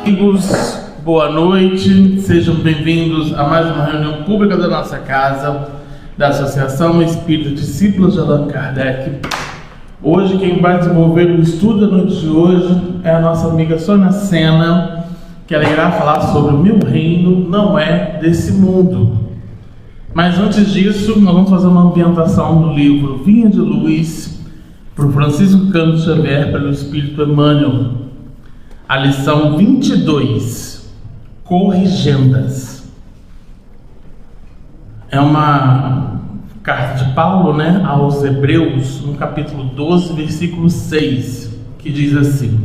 Amigos, boa noite, sejam bem-vindos a mais uma reunião pública da nossa casa, da Associação Espírita Discípulos de Allan Kardec. Hoje quem vai desenvolver o estudo da noite de hoje é a nossa amiga Sônia Sena, que ela irá falar sobre o meu reino não é desse mundo. Mas antes disso, nós vamos fazer uma ambientação do livro Vinha de Luz, por Francisco Cândido Xavier, pelo Espírito Emmanuel. A lição 22, Corrigendas. É uma carta de Paulo, aos Hebreus, no capítulo 12, versículo 6, que diz assim: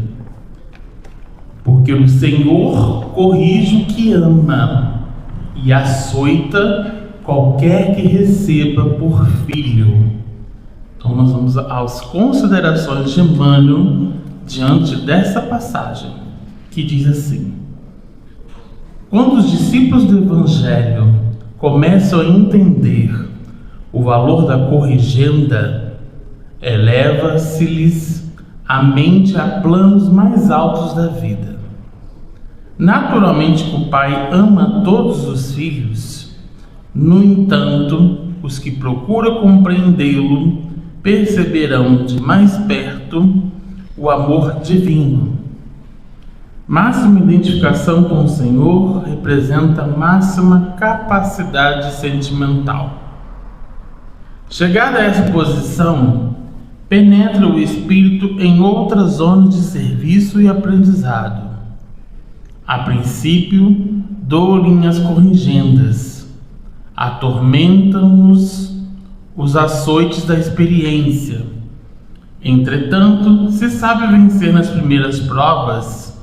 porque o Senhor corrige o que ama e açoita qualquer que receba por filho. Então nós vamos às considerações de Emmanuel diante dessa passagem, que diz assim: quando os discípulos do Evangelho começam a entender o valor da corrigenda, eleva-se-lhes a mente a planos mais altos da vida. Naturalmente que o Pai ama todos os filhos, no entanto, os que procuram compreendê-lo perceberão de mais perto o amor divino. Máxima identificação com o Senhor representa máxima capacidade sentimental. Chegada a essa posição, penetra o espírito em outra zona de serviço e aprendizado. A princípio, dão-lhe as corrigendas, atormentam-nos os açoites da experiência. Entretanto, se sabe vencer nas primeiras provas,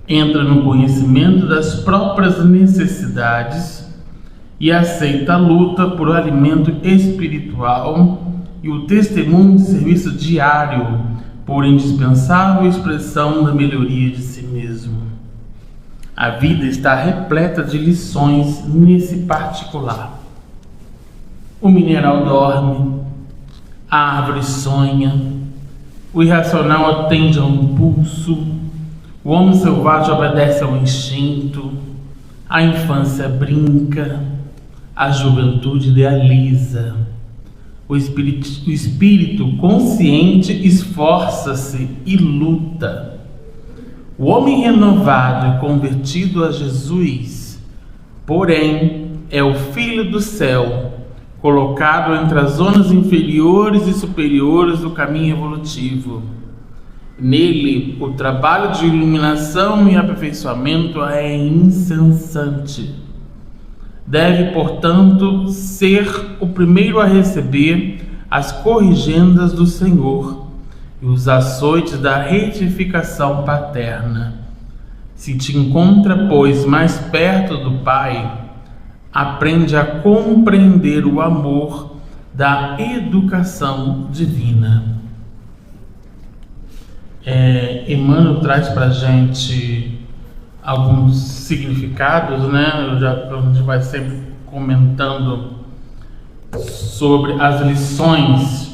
entra no conhecimento das próprias necessidades e aceita a luta por alimento espiritual e o testemunho de serviço diário por indispensável expressão da melhoria de si mesmo. A vida está repleta de lições nesse particular. O mineral dorme, a árvore sonha, o irracional atende ao impulso, o homem selvagem obedece ao instinto, a infância brinca, a juventude idealiza, o espírito consciente esforça-se e luta. O homem renovado e convertido a Jesus, porém, é o Filho do céu, colocado entre as zonas inferiores e superiores do caminho evolutivo. Nele, o trabalho de iluminação e aperfeiçoamento é incessante. Deve, portanto, ser o primeiro a receber as corrigendas do Senhor e os açoites da retificação paterna. Se te encontra, pois, mais perto do Pai, aprende a compreender o amor da educação divina. Emmanuel traz para a gente alguns significados, a gente vai sempre comentando sobre as lições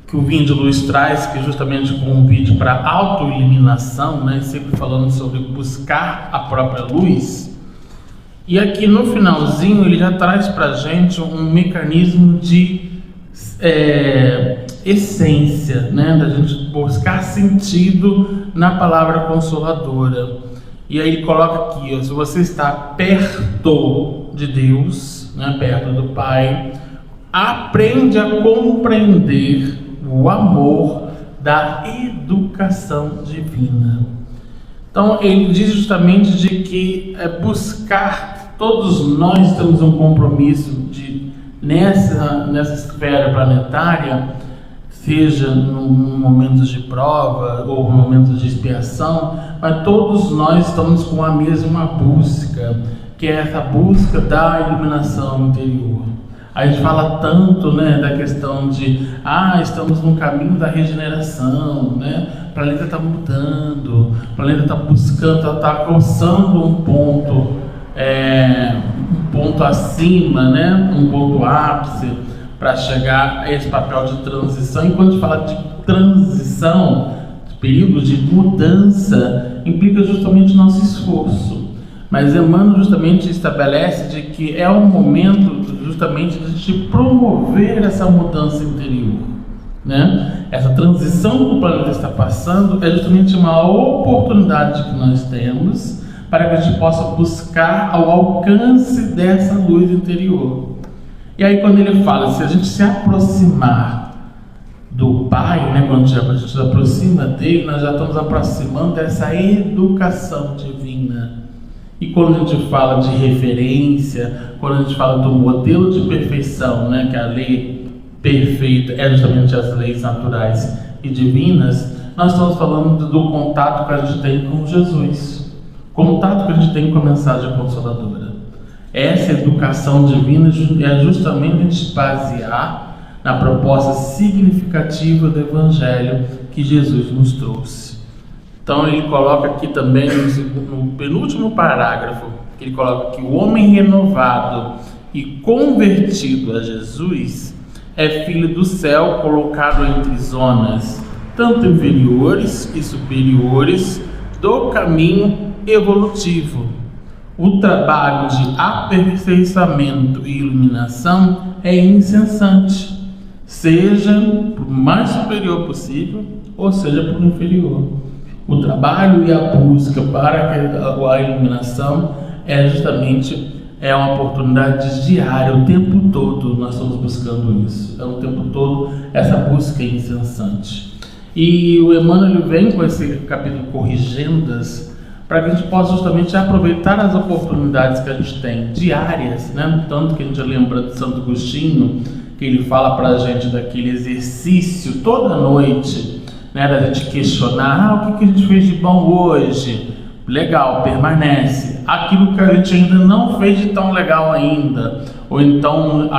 que o Vinha de Luz traz, que é justamente um convite para a autoiluminação, sempre falando sobre buscar a própria luz. E aqui no finalzinho ele já traz para a gente um mecanismo de essência, da gente buscar sentido na palavra consoladora. E aí ele coloca aqui, se você está perto de Deus, perto do Pai, aprende a compreender o amor da educação divina. Então ele diz justamente de que buscar, todos nós temos um compromisso de nessa esfera planetária, seja em momentos de prova ou momentos de expiação, mas todos nós estamos com a mesma busca, que é essa busca da iluminação interior. A gente fala tanto, da questão de estamos no caminho da regeneração, o planeta está mudando, o planeta está buscando, está alcançando um ponto acima, um ponto ápice para chegar a esse papel de transição. E quando a gente fala de transição, períodos de mudança implica justamente o nosso esforço. Mas Emmanuel justamente estabelece de que é um momento justamente de a gente promover essa mudança interior, né? Essa transição que o planeta está passando é justamente uma oportunidade que nós temos para que a gente possa buscar ao alcance dessa luz interior. E aí quando ele fala, se a gente se aproximar do Pai, né, quando a gente se aproxima dele, nós já estamos aproximando dessa educação divina. E quando a gente fala de referência, quando a gente fala do modelo de perfeição, né, que a lei perfeita é justamente as leis naturais e divinas, nós estamos falando do contato que a gente tem com Jesus, contato que a gente tem com a mensagem consoladora. Essa educação divina é justamente a gente basear na proposta significativa do Evangelho que Jesus nos trouxe. Então ele coloca aqui também no penúltimo parágrafo, que ele coloca que o homem renovado e convertido a Jesus é filho do céu, colocado entre zonas tanto inferiores e superiores do caminho evolutivo. O trabalho de aperfeiçoamento e iluminação é incessante, seja por mais superior possível, ou seja por inferior. O trabalho e a busca para a iluminação é justamente uma oportunidade diária, o tempo todo nós estamos buscando isso, o tempo todo essa busca é incessante. E o Emmanuel vem com esse capítulo Corrigendas para que a gente possa justamente aproveitar as oportunidades que a gente tem diárias, né? Tanto que a gente lembra de Santo Agostinho, que ele fala para a gente daquele exercício toda noite, né, da gente questionar, o que a gente fez de bom hoje? Legal, permanece. Aquilo que a gente ainda não fez de tão legal ainda, ou então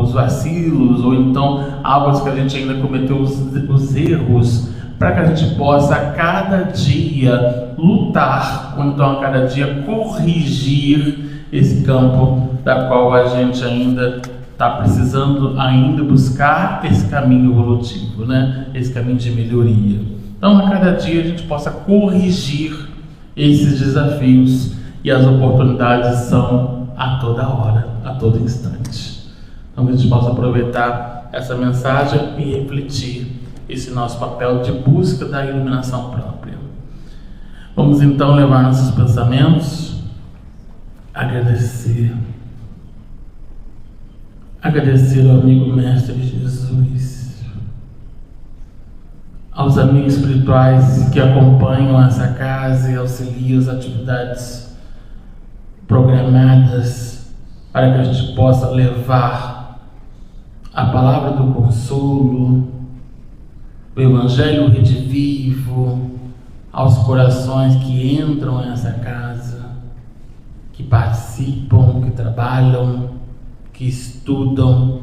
os vacilos, ou então algo que a gente ainda cometeu os erros, para que a gente possa a cada dia lutar, ou então a cada dia corrigir esse campo da qual a gente ainda está precisando buscar esse caminho evolutivo, né? Esse caminho de melhoria. Então a cada dia a gente possa corrigir esses desafios, e as oportunidades são a toda hora, a todo instante. Então que a gente possa aproveitar essa mensagem e refletir esse nosso papel de busca da iluminação própria. Vamos então levar nossos pensamentos, agradecer ao amigo Mestre Jesus, aos amigos espirituais que acompanham essa casa e auxiliam as atividades programadas para que a gente possa levar a palavra do consolo, o Evangelho redivivo aos corações que entram nessa casa, que participam, que trabalham, que estudam,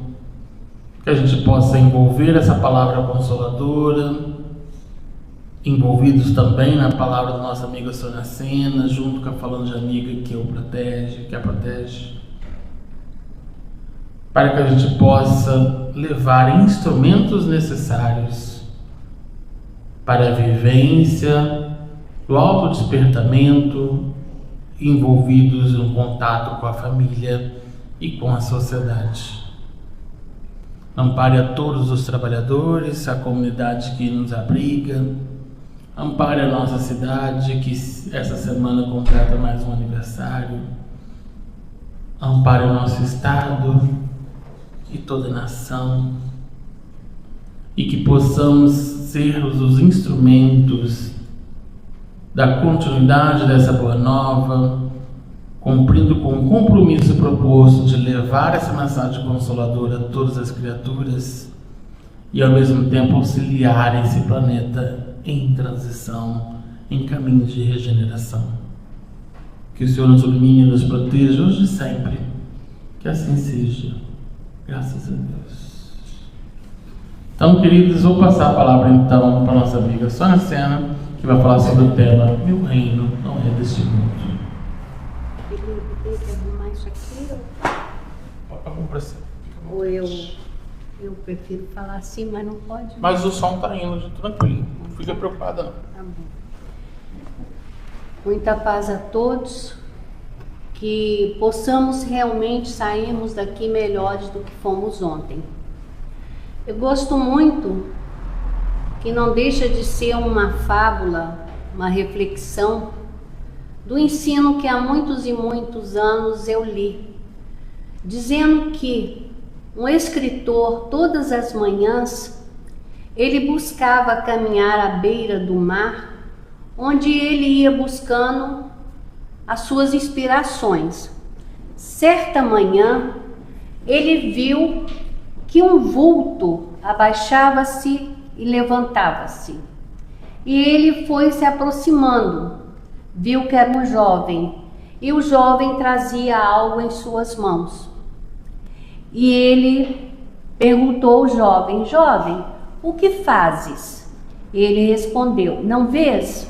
que a gente possa envolver essa palavra consoladora, envolvidos também na palavra da nossa amiga Sônia Sena, junto com a falange amiga que a protege, para que a gente possa levar instrumentos necessários para a vivência do autodespertamento, envolvidos em contato com a família e com a sociedade. Ampare a todos os trabalhadores, a comunidade que nos abriga, ampare a nossa cidade, que essa semana completa mais um aniversário, ampare o nosso estado e toda a nação, e que possamos ser os instrumentos da continuidade dessa boa nova, cumprindo com o compromisso proposto de levar essa mensagem consoladora a todas as criaturas e ao mesmo tempo auxiliar esse planeta em transição, em caminho de regeneração. Que o Senhor nos ilumine e nos proteja hoje e sempre. Que assim seja. Graças a Deus. Então, queridos, vou passar a palavra então para a nossa amiga Sônia Sena, que vai falar sobre o tema Meu Reino não é deste mundo. Felipe, tem que arrumar isso aqui ou eu prefiro falar assim, mas não pode. Mas o som está indo de tranquilo. fica preocupada não. Tá bom. Muita paz a todos, que possamos realmente sairmos daqui melhores do que fomos ontem. Eu gosto muito, que não deixa de ser uma fábula, uma reflexão, do ensino que há muitos e muitos anos eu li, dizendo que um escritor, todas as manhãs, ele buscava caminhar à beira do mar, onde ele ia buscando as suas inspirações. Certa manhã, ele viu que um vulto abaixava-se e levantava-se. E ele foi se aproximando, viu que era um jovem, e o jovem trazia algo em suas mãos. E ele perguntou ao jovem: jovem, o que fazes? Ele respondeu: não vês?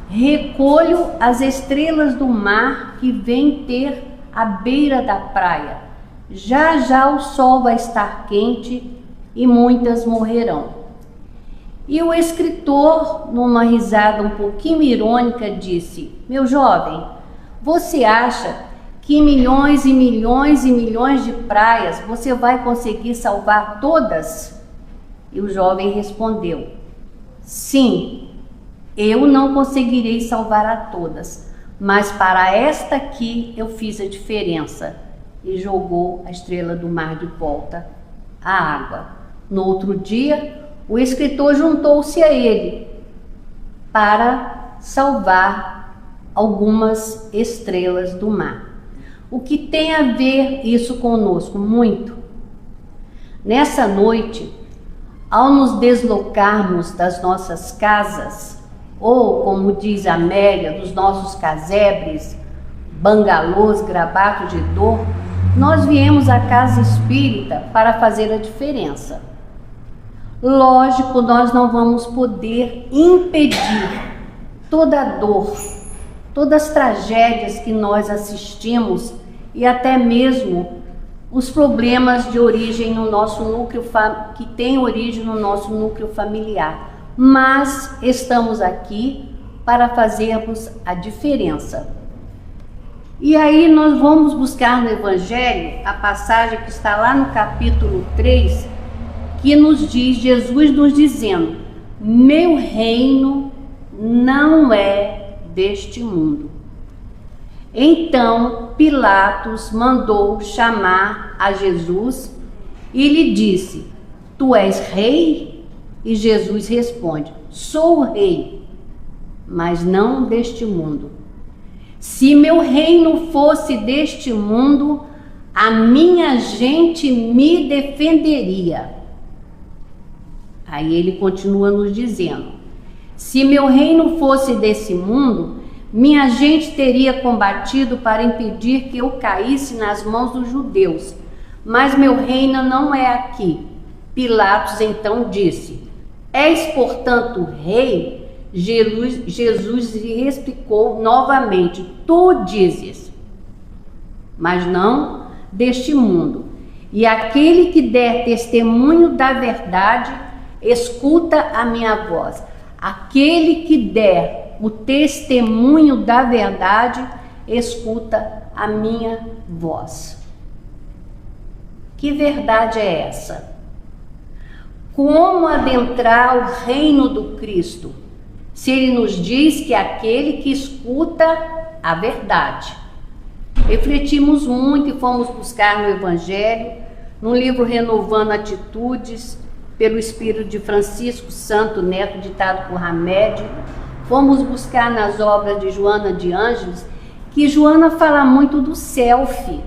Recolho as estrelas do mar que vêm ter à beira da praia. Já já o sol vai estar quente e muitas morrerão. E o escritor, numa risada um pouquinho irônica, disse: meu jovem, você acha que milhões e milhões e milhões de praias você vai conseguir salvar todas? E o jovem respondeu: sim, eu não conseguirei salvar a todas, mas para esta aqui eu fiz a diferença. E jogou a estrela do mar de volta à água. No outro dia, o escritor juntou-se a ele para salvar algumas estrelas do mar. O que tem a ver isso conosco? Muito. Nessa noite, ao nos deslocarmos das nossas casas, ou, como diz a Amélia, dos nossos casebres, bangalôs, gravatos de dor, nós viemos à casa espírita para fazer a diferença. Lógico, nós não vamos poder impedir toda a dor, todas as tragédias que nós assistimos e até mesmo os problemas de origem no nosso núcleo, que tem origem no nosso núcleo familiar. Mas estamos aqui para fazermos a diferença. E aí nós vamos buscar no Evangelho a passagem que está lá no capítulo 3, que nos diz, Jesus nos dizendo: meu reino não é deste mundo. Então Pilatos mandou chamar a Jesus e lhe disse: tu és rei? E Jesus responde: sou o rei, mas não deste mundo. Se meu reino fosse deste mundo, a minha gente me defenderia. Aí ele continua nos dizendo: se meu reino fosse desse mundo, minha gente teria combatido para impedir que eu caísse nas mãos dos judeus. Mas meu reino não é aqui. Pilatos então disse: és, portanto, rei? Jesus lhe explicou novamente: tu dizes, mas não deste mundo. E aquele que der testemunho da verdade, escuta a minha voz. Aquele que der o testemunho da verdade, escuta a minha voz. Que verdade é essa? Como adentrar o reino do Cristo, se ele nos diz que é aquele que escuta a verdade? Refletimos muito e fomos buscar no Evangelho, no livro Renovando Atitudes, pelo Espírito de Francisco Santo Neto, ditado por Hamed. Fomos buscar nas obras de Joana de Ângeles, que Joana fala muito do self,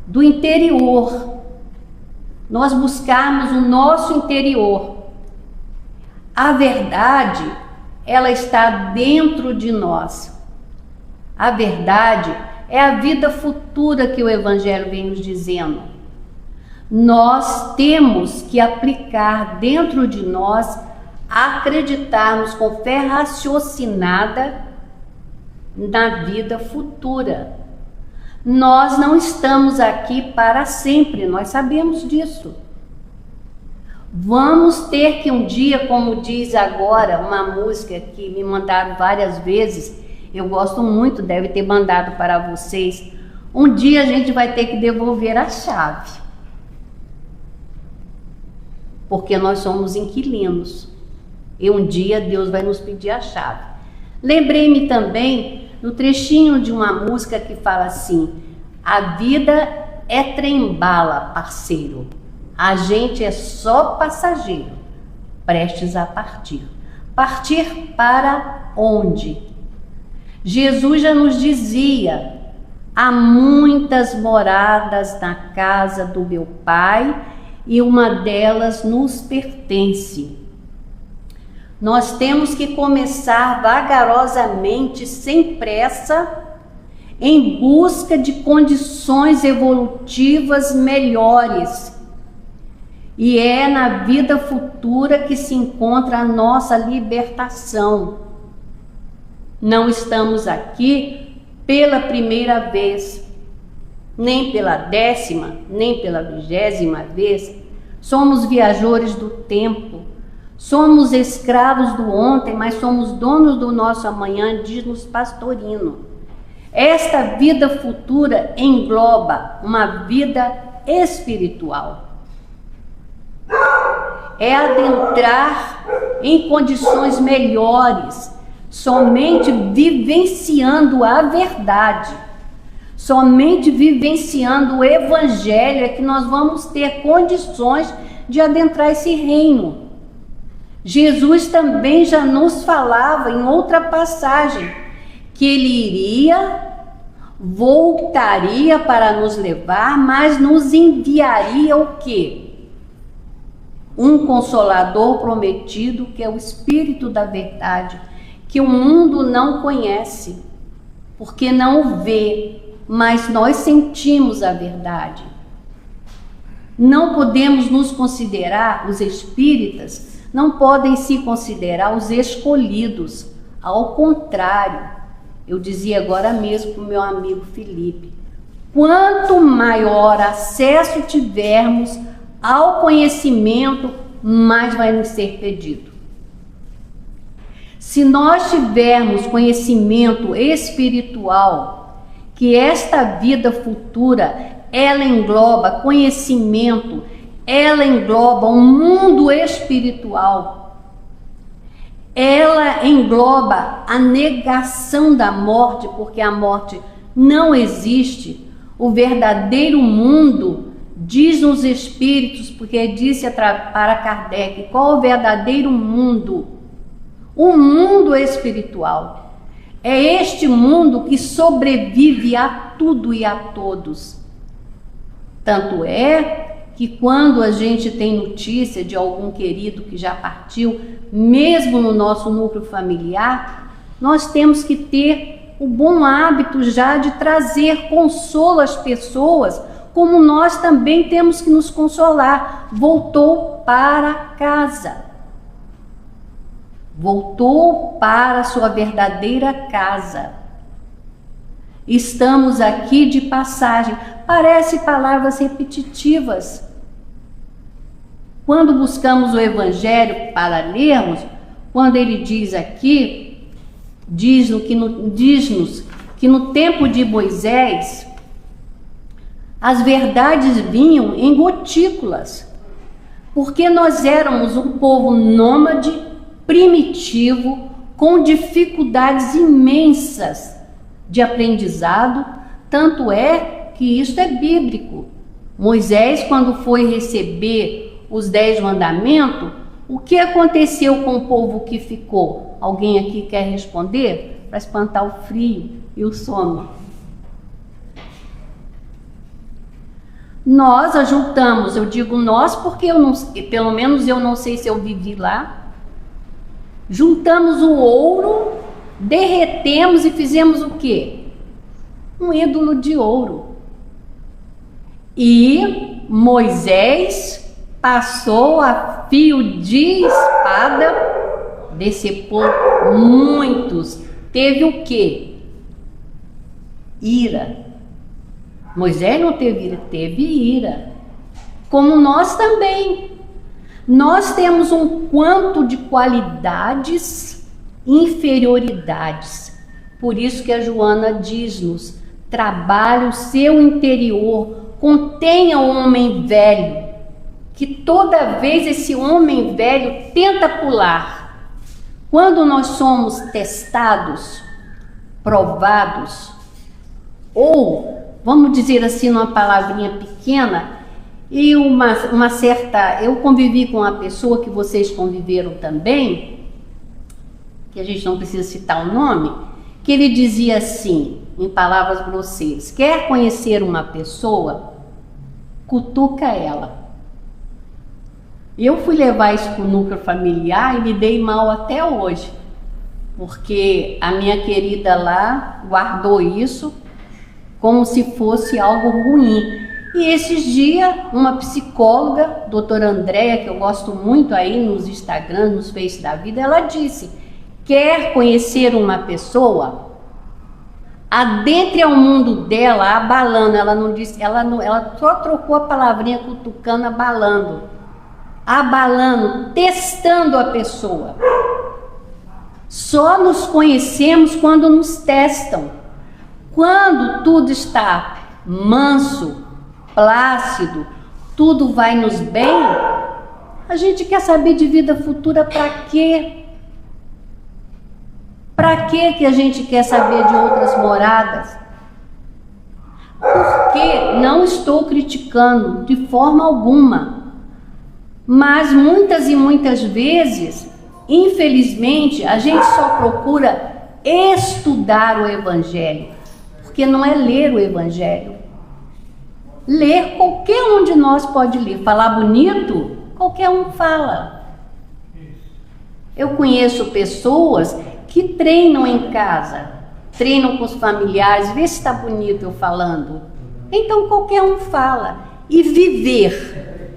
do interior. Nós buscarmos o nosso interior. A verdade, ela está dentro de nós. A verdade é a vida futura que o Evangelho vem nos dizendo. Nós temos que aplicar dentro de nós, acreditarmos com fé raciocinada na vida futura. Nós não estamos aqui para sempre, nós sabemos disso. Vamos ter que um dia, como diz agora, uma música que me mandaram várias vezes, eu gosto muito, deve ter mandado para vocês. Um dia a gente vai ter que devolver a chave, porque nós somos inquilinos, e um dia Deus vai nos pedir a chave. Lembrei-me também no trechinho de uma música que fala assim: a vida é trem-bala, parceiro, a gente é só passageiro, prestes a partir. Partir para onde? Jesus já nos dizia: há muitas moradas na casa do meu Pai, e uma delas nos pertence. Nós temos que começar vagarosamente, sem pressa, em busca de condições evolutivas melhores. E é na vida futura que se encontra a nossa libertação. Não estamos aqui pela primeira vez, nem pela 10ª, nem pela 20ª vez. Somos viajores do tempo, somos escravos do ontem, mas somos donos do nosso amanhã, diz-nos Pastorino. Esta vida futura engloba uma vida espiritual. É adentrar em condições melhores, somente vivenciando a verdade, somente vivenciando o Evangelho é que nós vamos ter condições de adentrar esse reino. Jesus também já nos falava em outra passagem que ele iria, voltaria para nos levar, mas nos enviaria o quê? Um Consolador prometido, que é o Espírito da Verdade, que o mundo não conhece, porque não o vê, mas nós sentimos a verdade. Não podemos nos considerar, os espíritas, não podem se considerar os escolhidos. Ao contrário, eu dizia agora mesmo para o meu amigo Felipe, quanto maior acesso tivermos ao conhecimento, mais vai nos ser pedido. Se nós tivermos conhecimento espiritual, que esta vida futura, ela engloba conhecimento, ela engloba um mundo espiritual, ela engloba a negação da morte, porque a morte não existe. O verdadeiro mundo, diz nos espíritos, porque disse para Kardec, qual o verdadeiro mundo? O mundo espiritual. É este mundo que sobrevive a tudo e a todos. Tanto é que quando a gente tem notícia de algum querido que já partiu, mesmo no nosso núcleo familiar, nós temos que ter o bom hábito já de trazer consolo às pessoas, como nós também temos que nos consolar. Voltou para casa. Voltou para a sua verdadeira casa. Estamos aqui de passagem. Parece palavras repetitivas. Quando buscamos o Evangelho para lermos, quando ele diz aqui, diz-nos que no tempo de Moisés, as verdades vinham em gotículas, porque nós éramos um povo nômade, primitivo, com dificuldades imensas de aprendizado, tanto é que isto é bíblico. Moisés, quando foi receber os 10 mandamentos, o que aconteceu com o povo que ficou? Alguém aqui quer responder? Para espantar o frio e o sono. Nós ajuntamos, eu digo nós porque eu não, pelo menos eu não sei se eu vivi lá. Juntamos o ouro, derretemos e fizemos o quê? Um ídolo de ouro. E Moisés passou a fio de espada, decepou muitos. Teve o quê? Ira. Moisés não teve ira, teve ira. Como nós também. Nós temos um quanto de qualidades e inferioridades. Por isso que a Joana diz-nos: trabalhe o seu interior, contenha o homem velho, que toda vez esse homem velho tenta pular. Quando nós somos testados, provados, ou, vamos dizer assim, numa palavrinha pequena, e uma certa... Eu convivi com uma pessoa que vocês conviveram também, que a gente não precisa citar o nome, que ele dizia assim, em palavras grosseiras: quer conhecer uma pessoa, cutuca ela. Eu fui levar isso para o núcleo familiar e me dei mal até hoje, porque a minha querida lá guardou isso como se fosse algo ruim. E esses dias, uma psicóloga, doutora Andréia, que eu gosto muito aí nos Instagram, nos Face da vida, ela disse: quer conhecer uma pessoa, adentre ao mundo dela, abalando. Ela não disse, ela só trocou a palavrinha cutucando, abalando, testando a pessoa. Só nos conhecemos quando nos testam. Quando tudo está manso, plácido, tudo vai nos bem, a gente quer saber de vida futura para quê? Para que a gente quer saber de outras moradas? Porque não estou criticando de forma alguma, mas muitas e muitas vezes, infelizmente, a gente só procura estudar o Evangelho, porque não é ler o Evangelho. Ler, qualquer um de nós pode ler. Falar bonito, qualquer um fala. Eu conheço pessoas que treinam em casa, treinam com os familiares, vê se está bonito eu falando. Então qualquer um fala. E viver.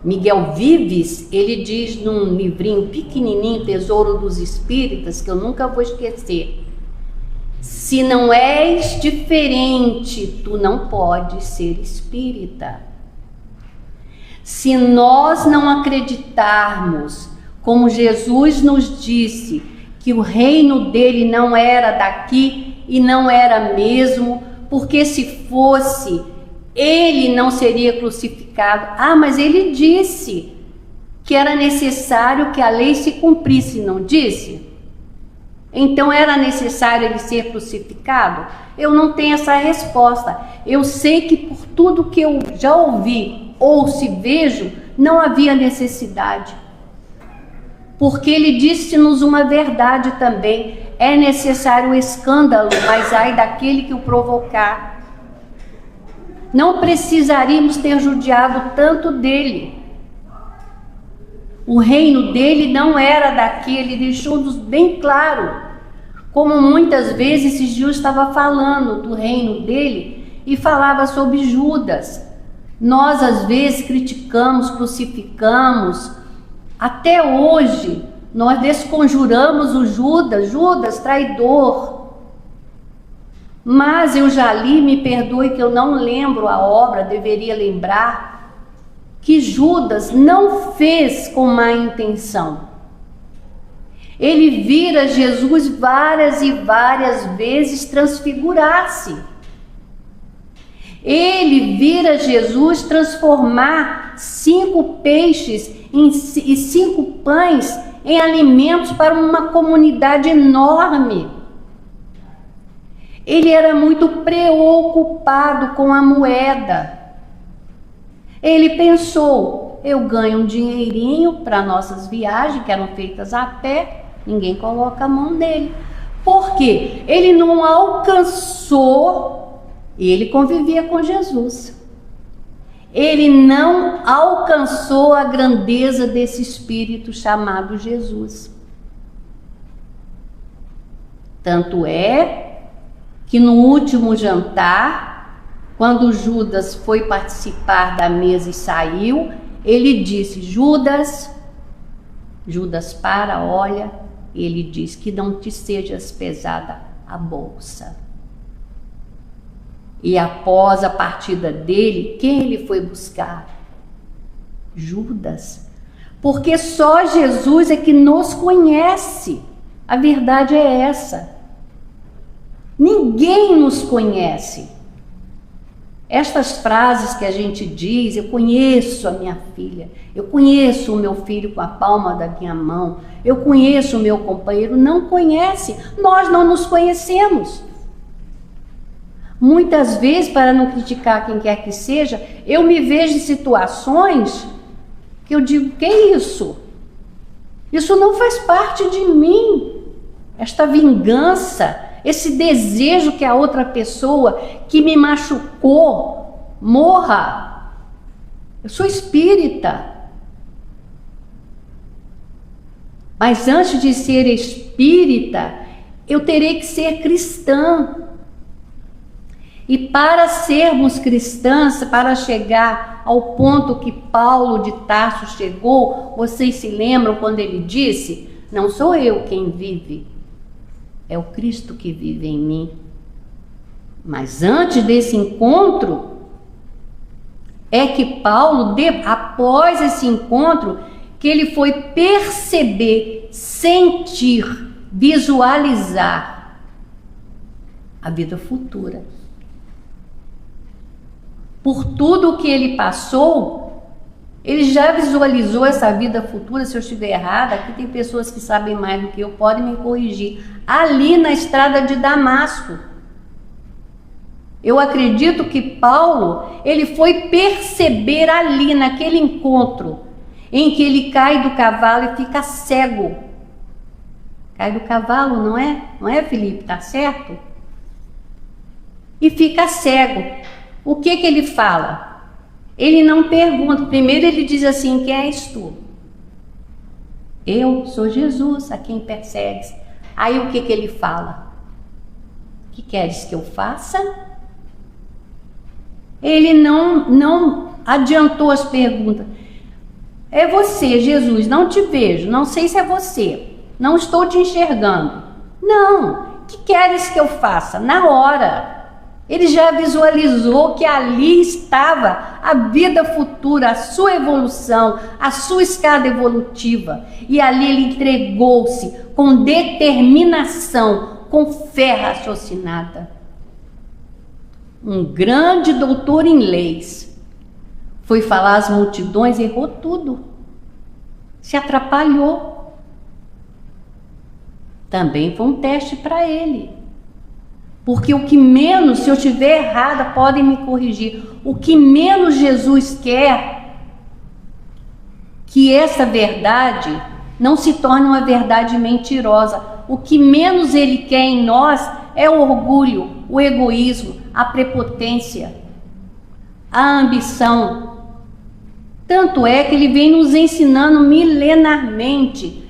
Miguel Vives, ele diz num livrinho pequenininho, Tesouro dos Espíritas, que eu nunca vou esquecer: se não és diferente, tu não podes ser espírita. Se nós não acreditarmos, como Jesus nos disse, que o reino dele não era daqui e não era mesmo, porque se fosse, ele não seria crucificado. Ah, mas ele disse que era necessário que a lei se cumprisse, não disse? Então era necessário ele ser crucificado? Eu não tenho essa resposta. Eu sei que por tudo que eu já ouvi, ouço e vejo, não havia necessidade. Porque ele disse-nos uma verdade também: é necessário o escândalo, mas ai daquele que o provocar. Não precisaríamos ter judiado tanto dele. O reino dele não era daquele, ele deixou-nos bem claro. Como muitas vezes esses dias eu estava falando do reino dele e falava sobre Judas. Nós às vezes criticamos, crucificamos. Até hoje nós desconjuramos o Judas traidor. Mas eu já li, me perdoe que eu não lembro a obra, deveria lembrar, que Judas não fez com má intenção. Ele vira Jesus várias e várias vezes transfigurar-se. Ele vira Jesus transformar 5 peixes e 5 pães em alimentos para uma comunidade enorme. Ele era muito preocupado com a moeda. Ele pensou: eu ganho um dinheirinho para nossas viagens, que eram feitas a pé, ninguém coloca a mão nele. Por quê? Ele não alcançou, ele convivia com Jesus. Ele não alcançou a grandeza desse espírito chamado Jesus. Tanto é que no último jantar, quando Judas foi participar da mesa e saiu, ele disse: Judas, para, olha, ele diz: que não te sejas pesada a bolsa. E após a partida dele, quem ele foi buscar? Judas. Porque só Jesus é que nos conhece. A verdade é essa. Ninguém nos conhece. Estas frases que a gente diz, eu conheço a minha filha, eu conheço o meu filho com a palma da minha mão, eu conheço o meu companheiro, não conhece. Nós não nos conhecemos. Muitas vezes, para não criticar quem quer que seja, eu me vejo em situações que eu digo, que é isso? Isso não faz parte de mim. Esta vingança, esse desejo que a outra pessoa que me machucou morra. Eu sou espírita. Mas antes de ser espírita, eu terei que ser cristã. E para sermos cristãs, para chegar ao ponto que Paulo de Tarso chegou, vocês se lembram quando ele disse, não sou eu quem vive, é o Cristo que vive em mim. Mas antes desse encontro, é que Paulo, após esse encontro, que ele foi perceber, sentir, visualizar a vida futura. Por tudo o que ele passou, ele já visualizou essa vida futura. Se eu estiver errada, aqui tem pessoas que sabem mais do que eu, podem me corrigir. Ali na estrada de Damasco. Eu acredito que Paulo, ele foi perceber ali, naquele encontro, em que ele cai do cavalo e fica cego. Cai do cavalo, não é? Não é, Felipe? Tá certo? E fica cego. O que ele fala? Ele não pergunta. Primeiro ele diz assim, quem és tu? Eu sou Jesus, a quem persegues. Aí o que ele fala? O que queres que eu faça? Ele não adiantou as perguntas. É você, Jesus, não te vejo, não sei se é você, não estou te enxergando. Não, o que queres que eu faça? Na hora. Ele já visualizou que ali estava a vida futura, a sua evolução, a sua escada evolutiva. E ali ele entregou-se com determinação, com fé raciocinada. Um grande doutor em leis foi falar às multidões, errou tudo, se atrapalhou. Também foi um teste para ele. Porque o que menos, se eu estiver errada, podem me corrigir. O que menos Jesus quer que essa verdade não se torne uma verdade mentirosa. O que menos ele quer em nós é o orgulho, o egoísmo, a prepotência, a ambição. Tanto é que ele vem nos ensinando milenarmente,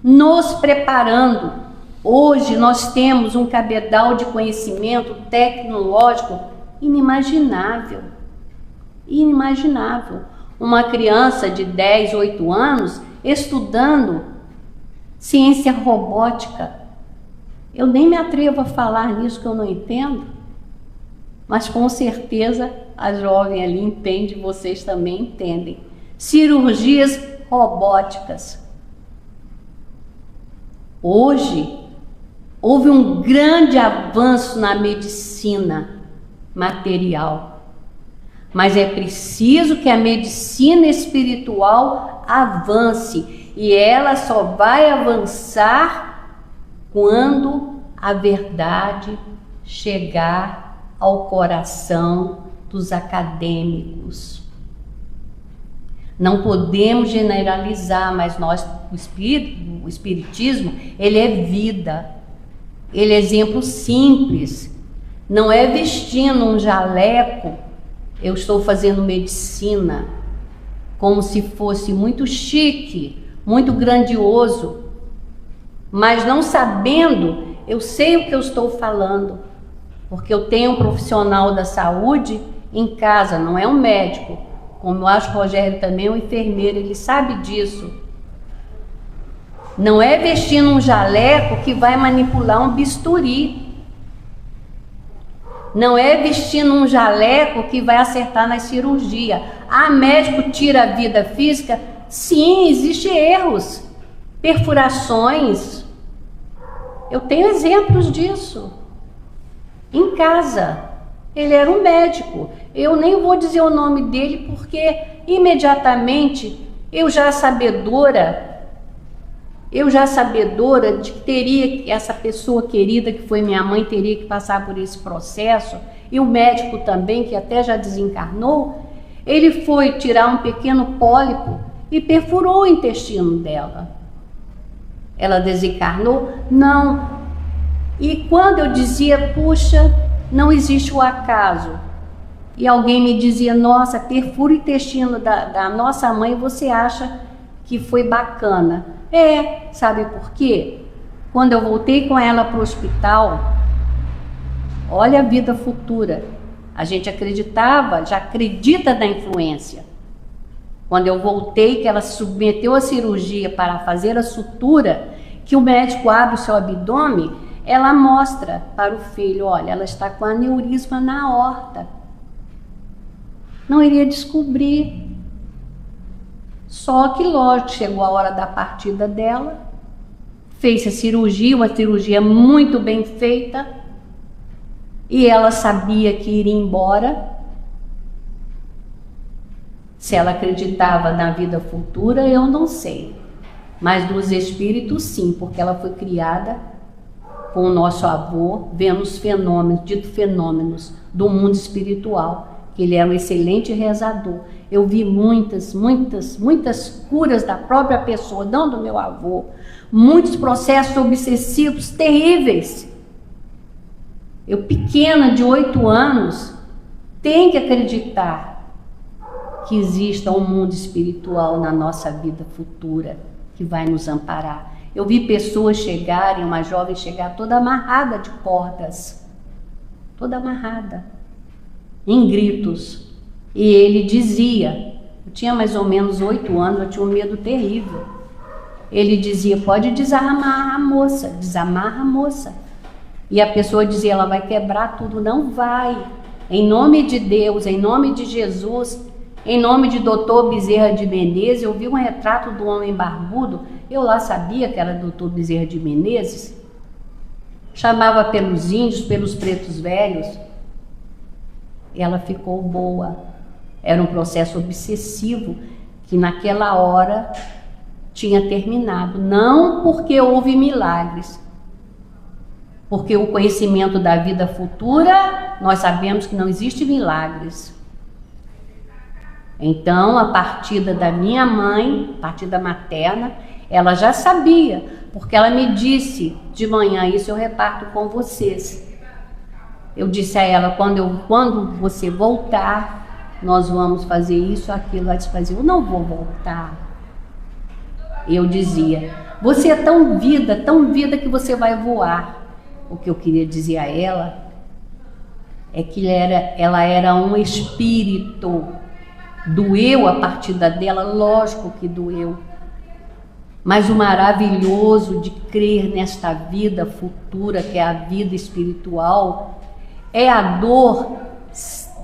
nos preparando. Hoje nós temos um cabedal de conhecimento tecnológico inimaginável. Inimaginável. Uma criança de 10, 8 anos estudando ciência robótica. Eu nem me atrevo a falar nisso que eu não entendo, mas com certeza a jovem ali entende, vocês também entendem. Cirurgias robóticas. Hoje, houve um grande avanço na medicina material, mas é preciso que a medicina espiritual avance, e ela só vai avançar quando a verdade chegar ao coração dos acadêmicos. Não podemos generalizar, mas nós, o espiritismo, ele é vida. Ele é exemplo simples. Não é vestindo um jaleco, eu estou fazendo medicina, como se fosse muito chique, muito grandioso, mas não sabendo, eu sei o que eu estou falando, porque eu tenho um profissional da saúde em casa, não é um médico, como eu acho que o Rogério também é um enfermeiro, ele sabe disso. Não é vestindo um jaleco que vai manipular um bisturi. Não é vestindo um jaleco que vai acertar na cirurgia. Ah, médico tira a vida física? Sim, existem erros, perfurações. Eu tenho exemplos disso. Em casa, ele era um médico. Eu nem vou dizer o nome dele porque imediatamente eu já sabedora de que teria, essa pessoa querida que foi minha mãe teria que passar por esse processo, e o médico também, que até já desencarnou, ele foi tirar um pequeno pólipo e perfurou o intestino dela. Ela desencarnou? Não. E quando eu dizia, puxa, não existe o acaso, e alguém me dizia, nossa, perfura o intestino da nossa mãe, você acha que foi bacana? Sabe por quê? Quando eu voltei com ela para o hospital, olha a vida futura, a gente acreditava, já acredita na influência. Quando eu voltei, que ela se submeteu à cirurgia para fazer a sutura, que o médico abre o seu abdômen, ela mostra para o filho, olha, ela está com aneurisma na aorta. Não iria descobrir. Só que, lógico, chegou a hora da partida dela, fez a cirurgia, uma cirurgia muito bem feita, e ela sabia que iria embora. Se ela acreditava na vida futura, eu não sei. Mas dos espíritos, sim, porque ela foi criada com o nosso avô, vendo os fenômenos, dito fenômenos do mundo espiritual, que ele era um excelente rezador. Eu vi muitas curas da própria pessoa, não do meu avô, muitos processos obsessivos terríveis. Eu, pequena, de 8 anos, tenho que acreditar que exista um mundo espiritual na nossa vida futura que vai nos amparar. Eu vi pessoas chegarem, uma jovem chegar toda amarrada de cordas, toda amarrada, em gritos. E ele dizia, eu tinha mais ou menos 8 anos, eu tinha um medo terrível. Ele dizia, pode desamarrar a moça, desamarra a moça. E a pessoa dizia, ela vai quebrar tudo. Não vai. Em nome de Deus, em nome de Jesus, em nome de Dr. Bezerra de Menezes, eu vi um retrato do homem barbudo, eu lá sabia que era Dr. Bezerra de Menezes, chamava pelos índios, pelos pretos velhos. Ela ficou boa. Era um processo obsessivo que naquela hora tinha terminado. Não porque houve milagres, porque o conhecimento da vida futura, nós sabemos que não existe milagres. Então, a partida da minha mãe, a partida materna, ela já sabia, porque ela me disse de manhã, isso eu reparto com vocês. Eu disse a ela, quando você voltar, nós vamos fazer isso, aquilo. Ela disse, eu não vou voltar. Eu dizia, você é tão vida que você vai voar. O que eu queria dizer a ela é que ela era um espírito. Doeu a partida dela, lógico que doeu. Mas o maravilhoso de crer nesta vida futura, que é a vida espiritual, é a dor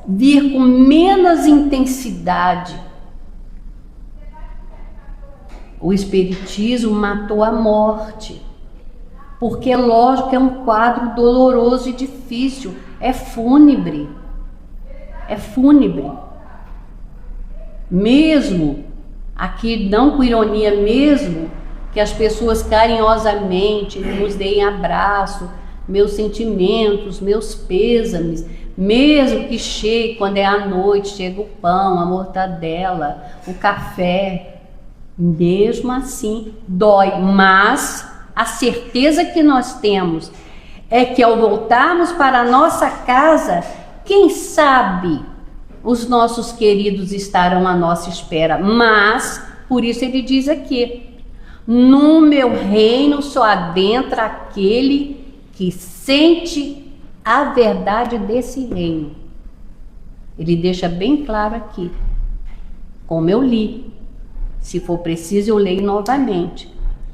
vir com menos intensidade. O espiritismo matou a morte, porque lógico que é um quadro doloroso e difícil, é fúnebre. Mesmo aqui, não com ironia, mesmo que as pessoas carinhosamente nos deem abraço, meus sentimentos, meus pêsames, mesmo que chegue, quando é à noite, chega o pão, a mortadela, o café, mesmo assim dói, mas a certeza que nós temos é que ao voltarmos para a nossa casa, quem sabe os nossos queridos estarão à nossa espera, mas, por isso ele diz aqui, no meu reino só adentra aquele que sente a verdade desse reino. Ele deixa bem claro aqui, como eu li, se for preciso eu leio novamente.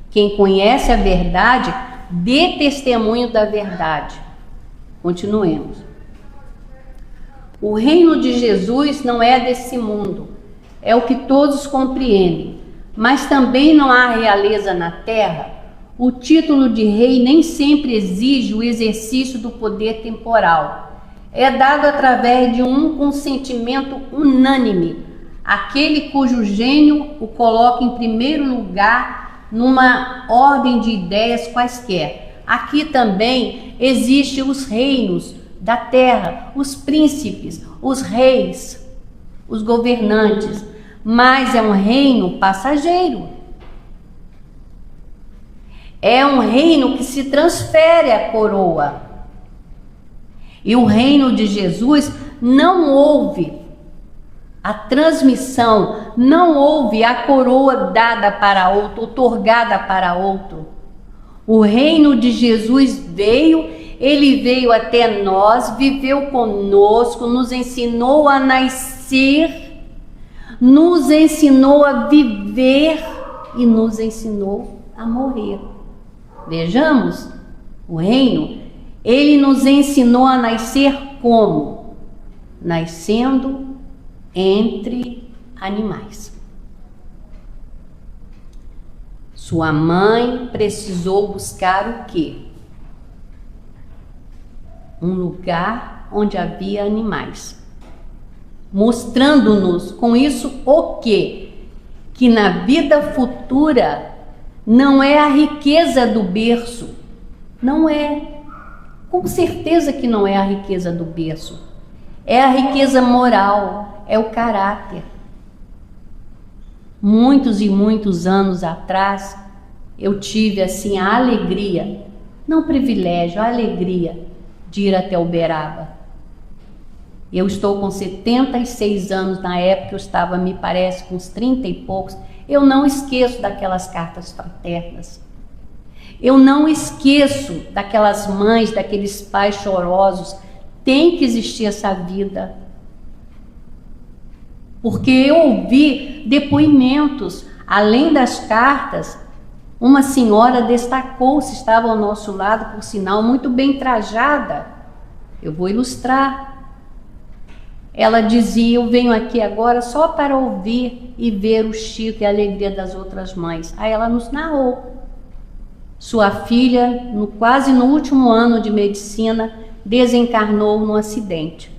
Quem conhece a verdade, dê testemunho da verdade. Continuemos. O reino de Jesus não é desse mundo, é o que todos compreendem, mas também não há realeza na terra. O título de rei nem sempre exige o exercício do poder temporal. É dado através de um consentimento unânime, aquele cujo gênio o coloca em primeiro lugar numa ordem de ideias quaisquer. Aqui também existem os reinos da terra, os príncipes, os reis, os governantes, mas é um reino passageiro. É um reino que se transfere a coroa. E o reino de Jesus não houve a transmissão, não houve a coroa dada para outro, otorgada para outro. O reino de Jesus veio, ele veio até nós, viveu conosco, nos ensinou a nascer, nos ensinou a viver e nos ensinou a morrer. Vejamos, o reino, ele nos ensinou a nascer como? Nascendo entre animais. Sua mãe precisou buscar o quê? Um lugar onde havia animais, mostrando-nos com isso o quê? Que na vida futura não é a riqueza do berço, não é, com certeza que não é a riqueza do berço, é a riqueza moral, é o caráter. Muitos e muitos anos atrás, eu tive assim a alegria, não privilégio, a alegria de ir até Uberaba. Eu estou com 76 anos, na época eu estava, me parece, com uns 30 e poucos. Eu não esqueço daquelas cartas fraternas. Eu não esqueço daquelas mães, daqueles pais chorosos. Tem que existir essa vida. Porque eu ouvi depoimentos, além das cartas, uma senhora destacou-se, estava ao nosso lado, por sinal, muito bem trajada. Eu vou ilustrar. Ela dizia, eu venho aqui agora só para ouvir e ver o Chico e a alegria das outras mães. Aí ela nos narrou. Sua filha, quase no último ano de medicina, desencarnou num acidente.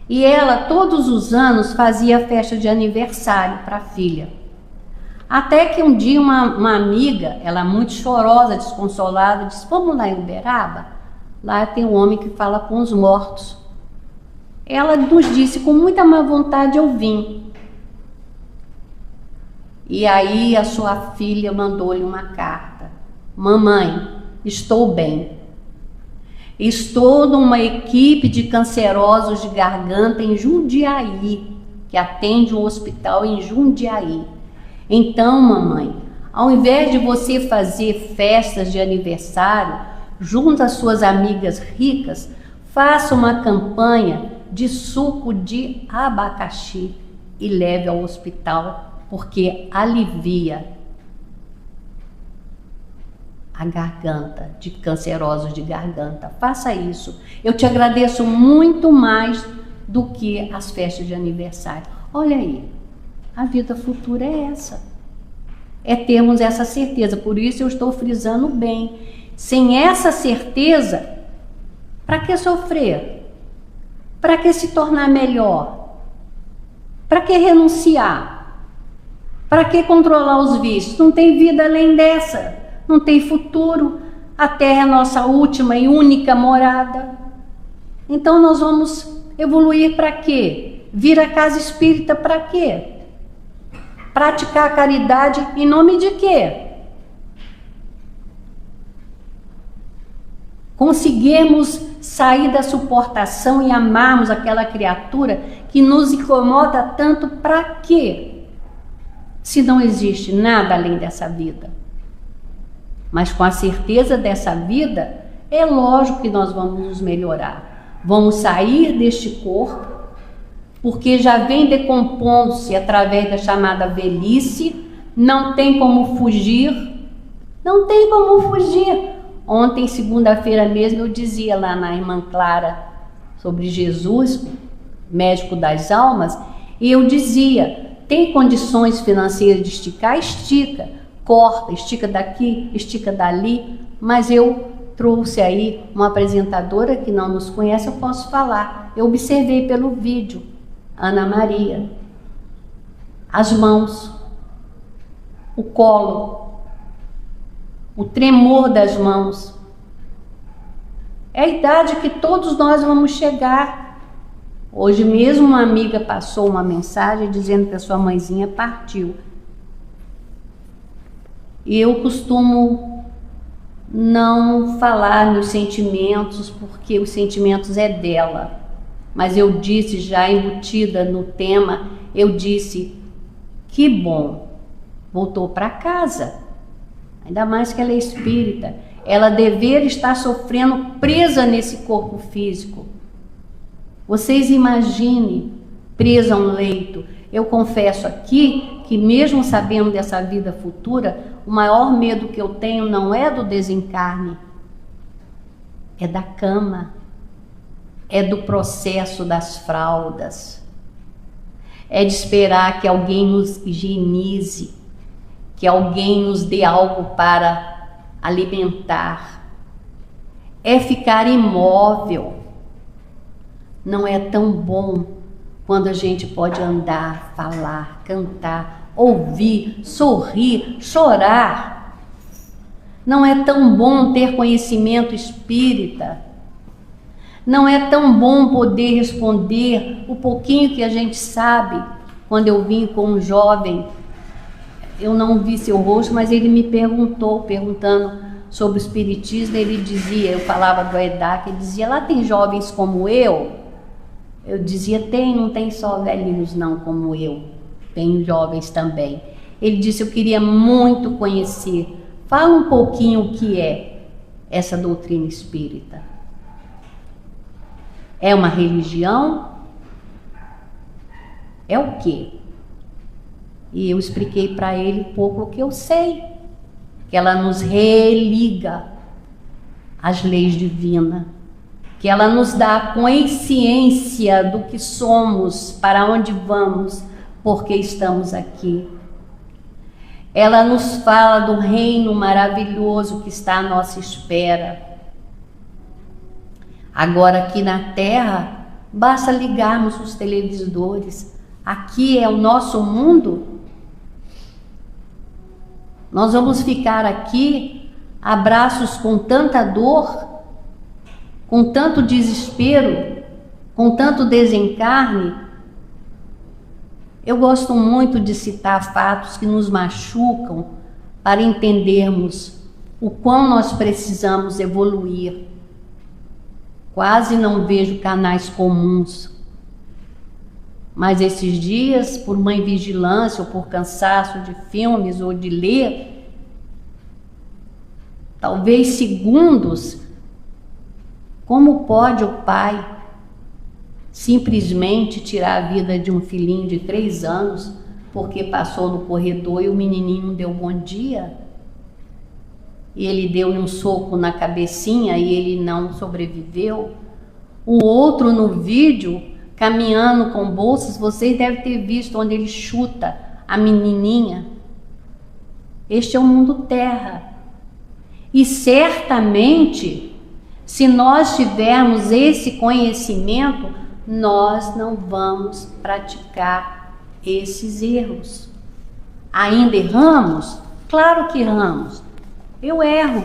E ela, todos os anos, fazia festa de aniversário para a filha. Até que um dia uma amiga, ela muito chorosa, desconsolada, disse, vamos lá em Uberaba? Lá tem um homem que fala com os mortos. Ela nos disse, com muita má vontade eu vim. E aí a sua filha mandou-lhe uma carta. Mamãe, estou bem. Estou numa equipe de cancerosos de garganta em Jundiaí, que atende um hospital em Jundiaí. Então, mamãe, ao invés de você fazer festas de aniversário junto às suas amigas ricas, faça uma campanha de suco de abacaxi e leve ao hospital, porque alivia a garganta de cancerosos de garganta. Faça isso. Eu te agradeço muito mais do que as festas de aniversário. Olha aí, a vida futura é essa. É termos essa certeza. Por isso eu estou frisando bem. Sem essa certeza, para que sofrer? Para que se tornar melhor? Para que renunciar? Para que controlar os vícios? Não tem vida além dessa. Não tem futuro. A terra é a nossa última e única morada. Então nós vamos evoluir para quê? Vir à casa espírita para quê? Praticar a caridade em nome de quê? Conseguirmos sair da suportação e amarmos aquela criatura que nos incomoda tanto, para quê? Se não existe nada além dessa vida. Mas com a certeza dessa vida, é lógico que nós vamos nos melhorar. Vamos sair deste corpo, porque já vem decompondo-se através da chamada velhice, não tem como fugir, não tem como fugir. Ontem, segunda-feira mesmo, eu dizia lá na irmã Clara, sobre Jesus, médico das almas, e eu dizia, tem condições financeiras de esticar? Estica, corta, estica daqui, estica dali, mas eu trouxe aí uma apresentadora que não nos conhece, eu posso falar. Eu observei pelo vídeo, Ana Maria, as mãos, o colo, o tremor das mãos. É a idade que todos nós vamos chegar. Hoje mesmo uma amiga passou uma mensagem dizendo que a sua mãezinha partiu. E eu costumo não falar nos sentimentos, porque os sentimentos é dela. Mas eu disse, já embutida no tema, eu disse, que bom, voltou para casa. Ainda mais que ela é espírita. Ela deveria estar sofrendo presa nesse corpo físico. Vocês imaginem, presa a um leito. Eu confesso aqui que mesmo sabendo dessa vida futura, o maior medo que eu tenho não é do desencarne, é da cama, é do processo das fraldas, é de esperar que alguém nos higienize, que alguém nos dê algo para alimentar, é ficar imóvel. Não é tão bom quando a gente pode andar, falar, cantar, ouvir, sorrir, chorar. Não é tão bom ter conhecimento espírita. Não é tão bom poder responder o pouquinho que a gente sabe. Quando eu vim com um jovem, eu não vi seu rosto, mas ele me perguntando sobre o espiritismo, ele dizia, eu falava do EDAC, ele dizia, lá tem jovens como eu? Eu dizia, tem, não tem só velhinhos não como eu, tem jovens também. Ele disse, eu queria muito conhecer, fala um pouquinho o que é essa doutrina espírita. É uma religião? É o quê? E eu expliquei para ele pouco o que eu sei, que ela nos religa às leis divinas, que ela nos dá a consciência do que somos, para onde vamos, porque estamos aqui. Ela nos fala do reino maravilhoso que está à nossa espera. Agora aqui na Terra, basta ligarmos os televisores. Aqui é o nosso mundo. Nós vamos ficar aqui, abraços com tanta dor, com tanto desespero, com tanto desencarne. Eu gosto muito de citar fatos que nos machucam para entendermos o quão nós precisamos evoluir. Quase não vejo canais comuns, mas esses dias, por uma invigilância ou por cansaço de filmes ou de ler, talvez segundos, como pode o pai simplesmente tirar a vida de um filhinho de 3 anos porque passou no corredor e o menininho deu bom dia? E ele deu-lhe um soco na cabecinha e ele não sobreviveu. O outro no vídeo, caminhando com bolsas, vocês devem ter visto onde ele chuta a menininha. Este é o mundo terra. E certamente, se nós tivermos esse conhecimento, nós não vamos praticar esses erros. Ainda erramos? Claro que erramos. Eu erro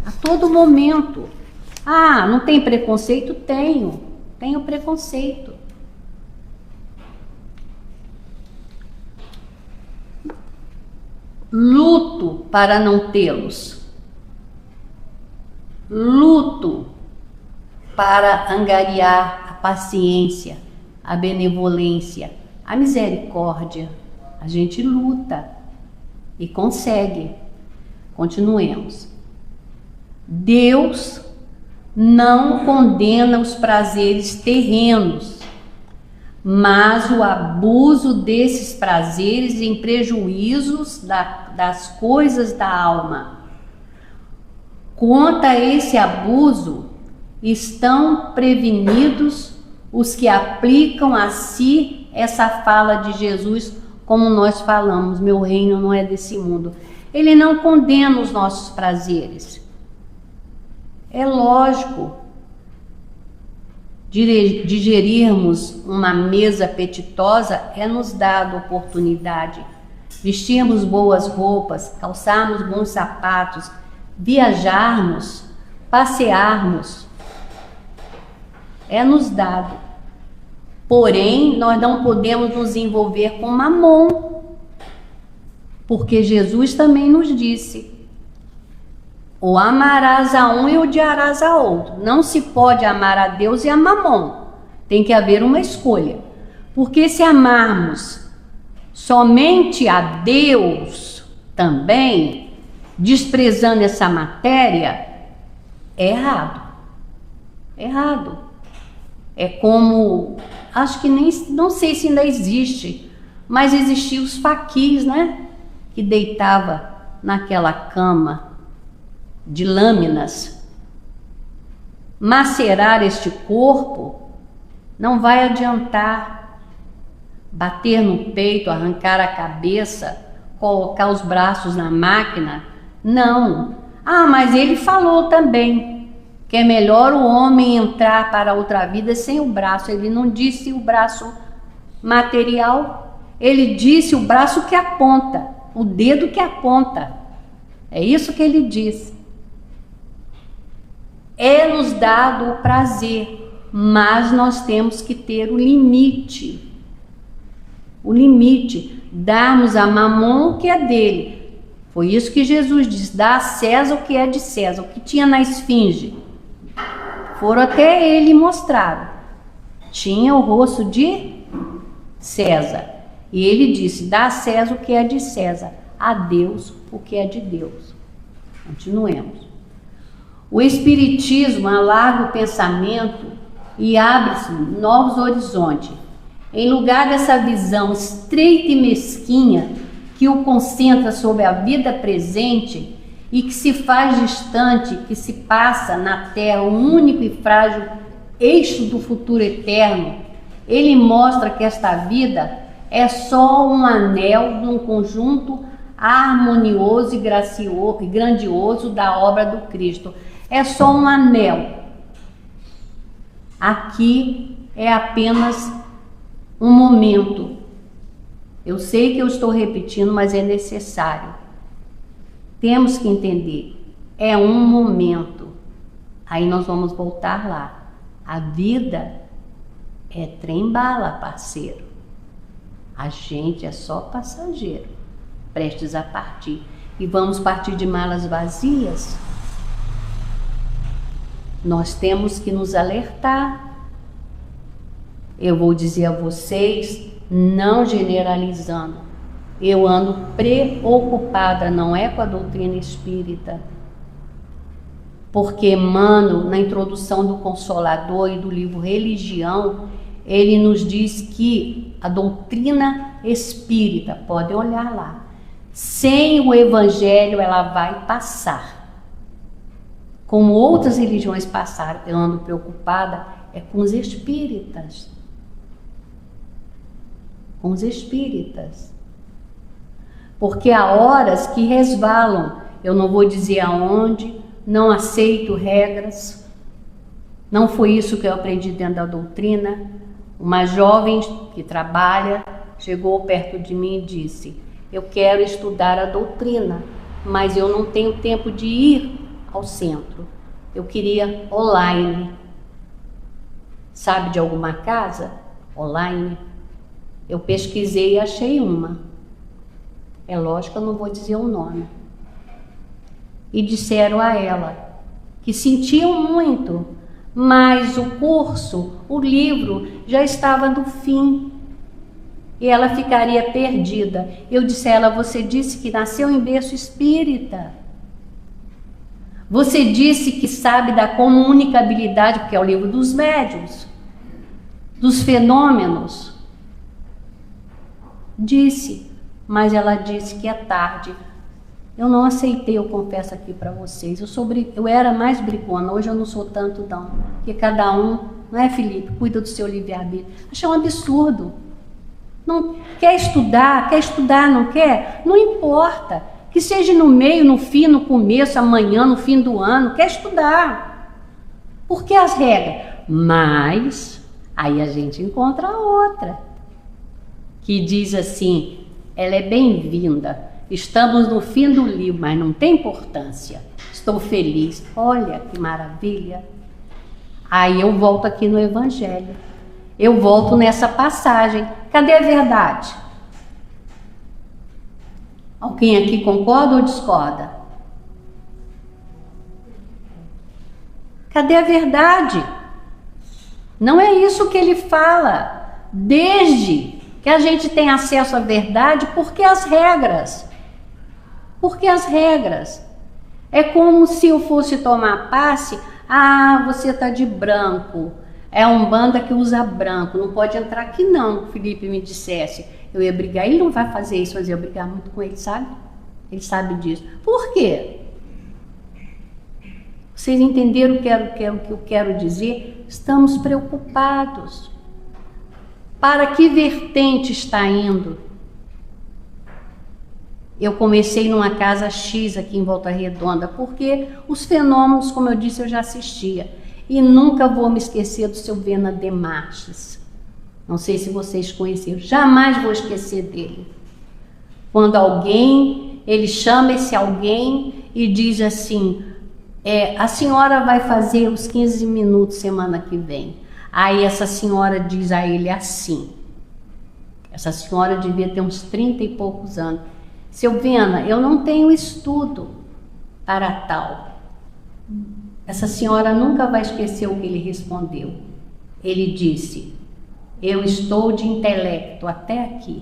a todo momento. Ah, não tem preconceito? Tenho preconceito. Luto para não tê-los. Luto para angariar a paciência, a benevolência, a misericórdia. A gente luta e consegue. Continuemos. Deus não condena os prazeres terrenos, mas o abuso desses prazeres em prejuízos das coisas da alma. Contra esse abuso, estão prevenidos os que aplicam a si essa fala de Jesus, como nós falamos, meu reino não é desse mundo. Ele não condena os nossos prazeres. É lógico, digerirmos uma mesa apetitosa é nos dado oportunidade. Vestirmos boas roupas, calçarmos bons sapatos, viajarmos, passearmos, é nos dado. Porém, nós não podemos nos envolver com mamon, porque Jesus também nos disse: ou amarás a um e odiarás a outro. Não se pode amar a Deus e a mamon. Tem que haver uma escolha. Porque se amarmos somente a Deus também, desprezando essa matéria, é errado. É errado. É como, acho que não sei se ainda existe, mas existiam os faquis, né? Que deitava naquela cama de lâminas. Macerar este corpo não vai adiantar. Bater no peito, arrancar a cabeça, colocar os braços na máquina, não. Ah, mas ele falou também que é melhor o homem entrar para outra vida sem o braço. Ele não disse o braço material, ele disse o braço que aponta, o dedo que aponta. É isso que ele disse. É nos dado o prazer, mas nós temos que ter o limite. O limite, darmos a mamon o que é dele. Foi isso que Jesus disse: dá a César o que é de César. O que tinha na esfinge, foram até ele e mostraram. Tinha o rosto de César. E ele disse: dá a César o que é de César, a Deus o que é de Deus. Continuemos. O Espiritismo alarga o pensamento e abre-se novos horizontes. Em lugar dessa visão estreita e mesquinha que o concentra sobre a vida presente e que se faz distante, que se passa na Terra, o único e frágil eixo do futuro eterno, ele mostra que esta vida é só um anel de um conjunto harmonioso e grandioso da obra do Cristo. É só um anel. Aqui é apenas um momento. Eu sei que eu estou repetindo, mas é necessário. Temos que entender. É um momento. Aí nós vamos voltar lá. A vida é trem-bala, parceiro. A gente é só passageiro, prestes a partir. E vamos partir de malas vazias? Nós temos que nos alertar. Eu vou dizer a vocês, não generalizando, eu ando preocupada, não é com a doutrina espírita, porque Emmanuel, na introdução do Consolador e do livro Religião, ele nos diz que a doutrina espírita, podem olhar lá, sem o evangelho ela vai passar, como outras religiões passaram. Eu ando preocupada com os espíritas. Com os espíritas. Porque há horas que resvalam. Eu não vou dizer aonde, não aceito regras. Não foi isso que eu aprendi dentro da doutrina. Uma jovem que trabalha chegou perto de mim e disse: eu quero estudar a doutrina, mas eu não tenho tempo de ir ao centro. Eu queria online. Sabe de alguma casa online? Eu pesquisei e achei uma. É lógico que eu não vou dizer o nome. E disseram a ela que sentiam muito, mas o curso, o livro, já estava no fim. E ela ficaria perdida. Eu disse a ela: você disse que nasceu em berço espírita. Você disse que sabe da comunicabilidade, porque é o livro dos médiuns, dos fenômenos. Disse, mas ela disse que é tarde. Eu não aceitei, eu confesso aqui para vocês. Eu era mais brigona, hoje eu não sou tanto não. Porque cada um, não é, Felipe, cuida do seu livre-arbítrio. Achei um absurdo. Não quer estudar, não quer? Não importa. Que seja no meio, no fim, no começo, amanhã, no fim do ano, quer estudar. Por que as regras? Mas aí a gente encontra a outra, que diz assim, ela é bem-vinda. Estamos no fim do livro, mas não tem importância. Estou feliz. Olha que maravilha. Aí eu volto aqui no Evangelho. Eu volto nessa passagem. Cadê a verdade? Alguém aqui concorda ou discorda? Cadê a verdade? Não é isso que ele fala. Desde que a gente tem acesso à verdade, por que as regras? Porque as regras é como se eu fosse tomar passe. Ah, você está de branco. É a Umbanda que usa branco. Não pode entrar aqui não, o Felipe me dissesse. Eu ia brigar. Ele não vai fazer isso, mas eu ia brigar muito com ele, sabe? Ele sabe disso. Por quê? Vocês entenderam o que eu quero dizer? Estamos preocupados. Para que vertente está indo? Eu comecei numa casa X aqui em Volta Redonda, porque os fenômenos, como eu disse, eu já assistia. E nunca vou me esquecer do seu Vena Demarches. Não sei se vocês conheceram, jamais vou esquecer dele. Quando alguém, ele chama esse alguém e diz assim, a senhora vai fazer os 15 minutos semana que vem. Aí essa senhora diz a ele assim, essa senhora devia ter uns 30 e poucos anos. Seu Vena, eu não tenho estudo para tal. Essa senhora nunca vai esquecer o que ele respondeu. Ele disse, eu estou de intelecto até aqui.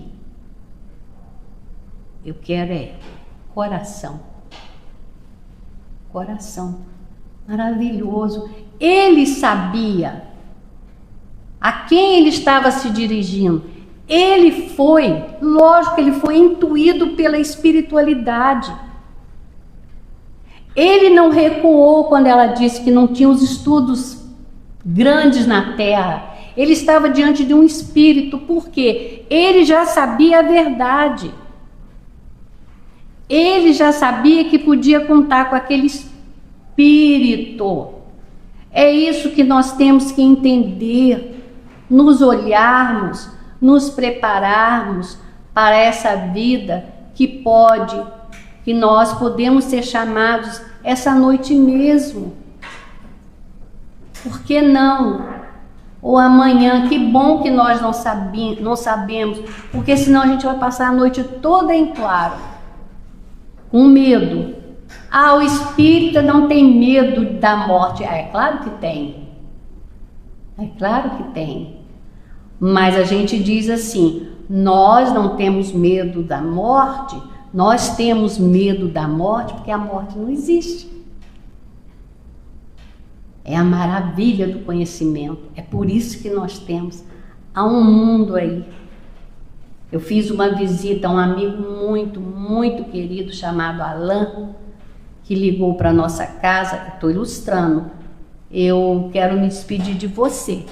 Eu quero coração. Coração. Maravilhoso. Ele sabia a quem ele estava se dirigindo. Ele foi, lógico, ele foi intuído pela espiritualidade. Ele não recuou quando ela disse que não tinha os estudos grandes na Terra. Ele estava diante de um espírito, porque ele já sabia a verdade. Ele já sabia que podia contar com aquele espírito. É isso que nós temos que entender, nos olharmos, nos prepararmos para essa vida que nós podemos ser chamados essa noite mesmo. Por que não? Ou amanhã, que bom que nós não sabemos, porque senão a gente vai passar a noite toda em claro, com medo. Ah, o espírita não tem medo da morte. É claro que tem. É claro que tem. Mas a gente diz assim, nós não temos medo da morte, nós temos medo da morte porque a morte não existe. É a maravilha do conhecimento, é por isso que nós temos. Há um mundo aí. Eu fiz uma visita a um amigo muito, muito querido chamado Alain, que ligou para nossa casa. Estou ilustrando. Eu quero me despedir de você.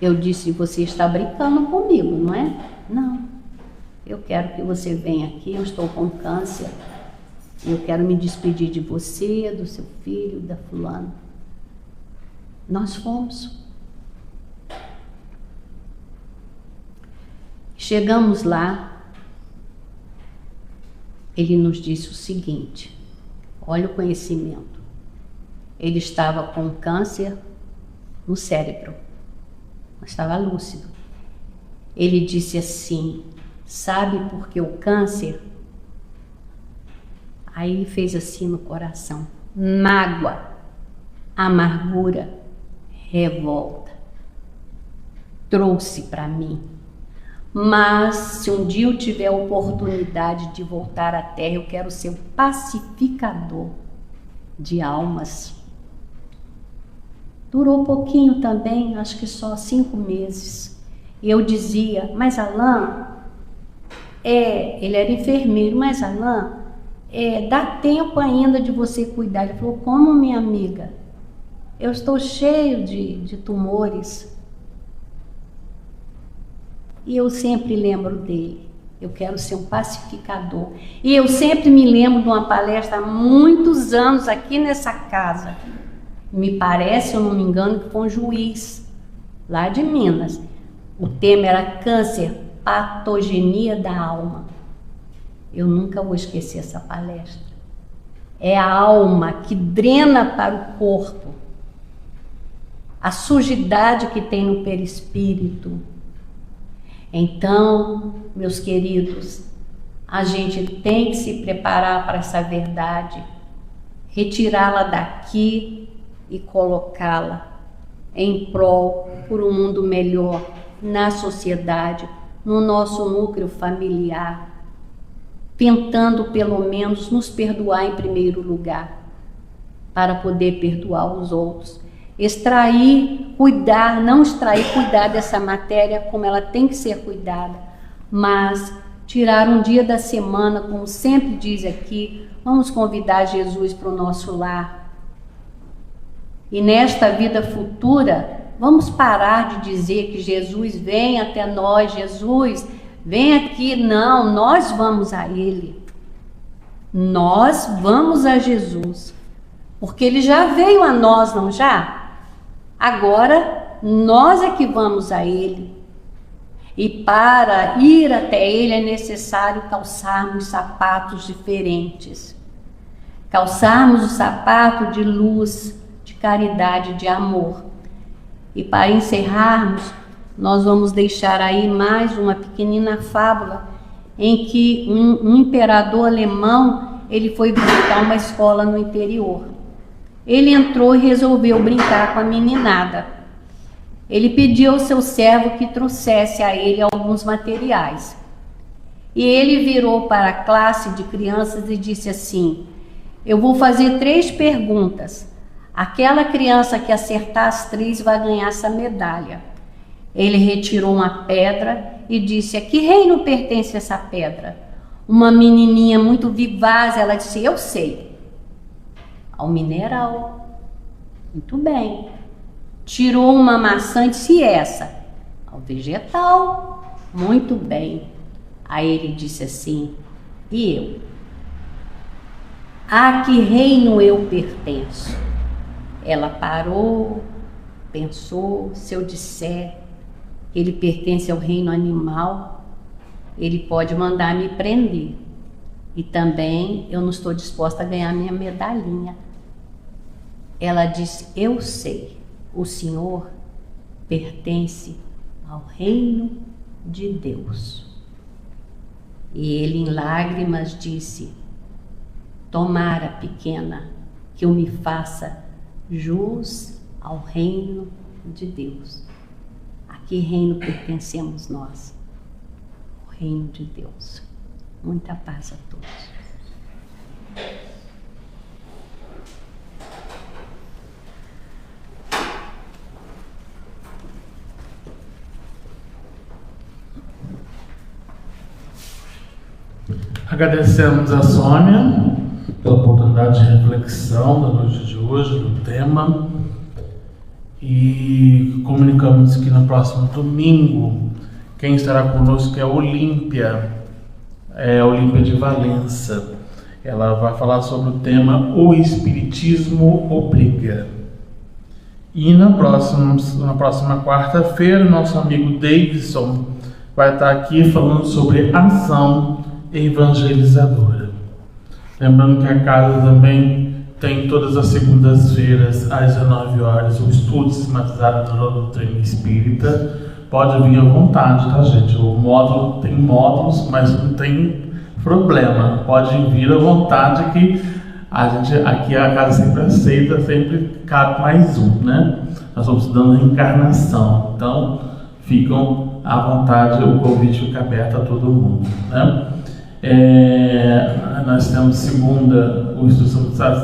Eu disse, você está brincando comigo, não é? Não. Eu quero que você venha aqui, eu estou com câncer. Eu quero me despedir de você, do seu filho, da fulana. Nós fomos. Chegamos lá, ele nos disse o seguinte, olha o conhecimento. Ele estava com câncer no cérebro. Estava lúcido. Ele disse assim, sabe por que o câncer? Aí ele fez assim no coração, mágoa, amargura, revolta, trouxe para mim. Mas se um dia eu tiver a oportunidade de voltar à Terra, eu quero ser um pacificador de almas. Durou pouquinho também, acho que só 5 meses. E eu dizia, mas Alain, Ele era enfermeiro, mas Alain, dá tempo ainda de você cuidar. Ele falou, como minha amiga? Eu estou cheio de tumores. E eu sempre lembro dele. Eu quero ser um pacificador. E eu sempre me lembro de uma palestra há muitos anos aqui nessa casa. Me parece, se eu não me engano, que foi um juiz lá de Minas. O tema era câncer, patogenia da alma. Eu nunca vou esquecer essa palestra. É a alma que drena para o corpo. A sujidade que tem no perispírito. Então, meus queridos, a gente tem que se preparar para essa verdade, retirá-la daqui e colocá-la em prol por um mundo melhor na sociedade, no nosso núcleo familiar, tentando pelo menos nos perdoar em primeiro lugar, para poder perdoar os outros. Extrair, cuidar, não extrair, cuidar dessa matéria como ela tem que ser cuidada, mas tirar um dia da semana, como sempre diz aqui, vamos convidar Jesus para o nosso lar. E nesta vida futura, vamos parar de dizer que Jesus vem até nós, Jesus vem aqui. Não, nós vamos a Ele. Nós vamos a Jesus, porque Ele já veio a nós, não já? Agora, nós é que vamos a Ele. E para ir até Ele é necessário calçarmos sapatos diferentes. Calçarmos o sapato de luz, de caridade, de amor. E para encerrarmos, nós vamos deixar aí mais uma pequenina fábula em que um imperador alemão, ele foi visitar uma escola no interior. Ele entrou e resolveu brincar com a meninada. Ele pediu ao seu servo que trouxesse a ele alguns materiais. E ele virou para a classe de crianças e disse assim: eu vou fazer 3 perguntas. Aquela criança que acertar as 3 vai ganhar essa medalha. Ele retirou uma pedra e disse: a que reino pertence essa pedra? Uma menininha muito vivaz, ela disse: eu sei. Ao mineral. Muito bem. Tirou uma maçã e disse: essa? Ao vegetal. Muito bem. Aí ele disse assim: e eu? A que reino eu pertenço? Ela parou, pensou: se eu disser que ele pertence ao reino animal, ele pode mandar me prender. E também eu não estou disposta a ganhar minha medalhinha. Ela disse: eu sei, o senhor pertence ao reino de Deus. E ele em lágrimas disse: tomara, pequena, que eu me faça jus ao reino de Deus. A que reino pertencemos nós? O reino de Deus. Muita paz a todos. Agradecemos a Sônia pela oportunidade de reflexão da noite de hoje, do tema, e comunicamos que no próximo domingo quem estará conosco é a Olímpia, Olímpia de Valença. Ela vai falar sobre o tema O Espiritismo Obriga. E na próxima quarta-feira, nosso amigo Davidson vai estar aqui falando sobre ação evangelizadora. Lembrando que a casa também tem todas as segundas-feiras às 19 horas o estudo sistematizado da doutrina espírita. Pode vir à vontade, tá, gente? O módulo tem módulos, mas não tem problema. Pode vir à vontade, que a gente aqui a casa sempre aceita, sempre cabe mais um, né? Nós estamos estudando reencarnação, então ficam à vontade, o convite fica aberto a todo mundo, né? Nós temos segunda o estudo